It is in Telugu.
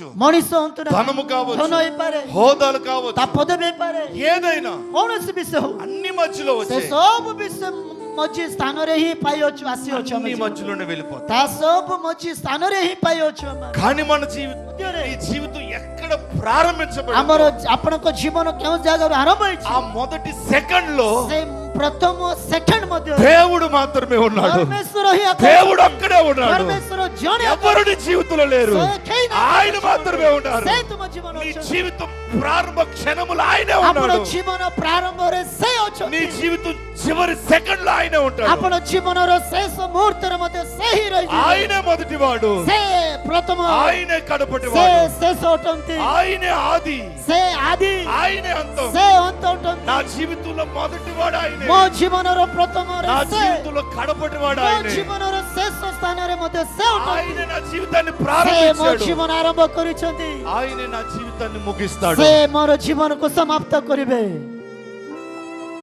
కావచ్చు, ମଣିଷ ହଅନ୍ତୁ ନା ధనము కావచ్చు, ଧନ ହେଇପାରେ, హోదాలు కావచ్చు, ତା ପଦବୀ ହେଇପାରେ, ఏదైనా କୌଣସି ବିଷୟ ହଉ అన్ని మధ్యలో ସେ వచ్చే ସବୁ ବିଷୟ ମଝି ସ୍ଥାନରେ ହିଁ ପାଇଅଛୁ, ଆସିଅଛୁ అన్ని ଆମେ। మధ్యలోనే వెళ్ళిపోతాయి. ତା ସବୁ ମଝି ସ୍ଥାନରେ ହିଁ ପାଇଅଛୁ ଆମେ। కానీ మన ఈ జీవితం ఎక్కడ ప్రారంభించబడిందో ଆମର ଆପଣଙ୍କ ଜୀବନ କେଉଁ ଜାଗାରୁ ଆରମ୍ଭ ହେଇଛି, ఆ మొదటి సెకండ్ లో ସେ ପ୍ରଥମ ସେକେଣ୍ଡ ମଧ୍ୟ దేవుడు మాత్రమే ఉన్నాడు. ପରମେଶ୍ୱର ହିଁ దేవుడు అక్కడే ఉన్నాడు. ପରମେଶ୍ୱର ଜଣେ ఎవరు జీవితంలో లేరు, କେହି ନାହିଁ। ఆయన మాత్రమే ఉన్నారు. ସେ ତୁମ ଜୀବନ నీ ଅଛନ୍ତି। జీవితం ప్రారంభ క్షణములు ఆయనే ଆପଣ ఉన్నాడు. ଜୀବନ ପ୍ରାରମ୍ଭରେ ସେ నీ ଅଛନ୍ତି, జీవితం చివరి సెకండ్ లో ఆయనే ఉంటాడు. ଆପଣ ଜୀବନର ଶେଷ ମୁହୂର୍ତ୍ତରେ ମଧ୍ୟ ସେ ହିଁ ରହିଯିବେ। ఆయనే మొదటివాడు, ସେ ପ୍ରଥମ, ఆయనే ସେ కడపటివాడు, ଶେଷ ଅଟନ୍ତି, ఆయనే ఆది, ସେ ଆଦି, ఆయనే అంతం. ସେ ଅନ୍ତ ଅଟନ୍ତି। నా జీవితంలో మొదటివాడు ఆయనే, ମୋ ଜୀବନର ପ୍ରଥମରେ నా ସେ, జీవితంలో కడపటివాడు ମୋ ఆయనే. ଜୀବନର ଶେଷ ସ୍ଥାନରେ ମଧ୍ୟ ସେ ଅଟନ୍ତି। ఆయనే నా జీవితాన్ని ସେ ମୋ ప్రారంభించాడు, ଜୀବନ ଆରମ୍ଭ କରିଛନ୍ତି, ఆయనే నా జీవితాన్ని ముగిస్తాడు. ସେ ମୋର ଜୀବନକୁ ସମାପ୍ତ କରିବେ।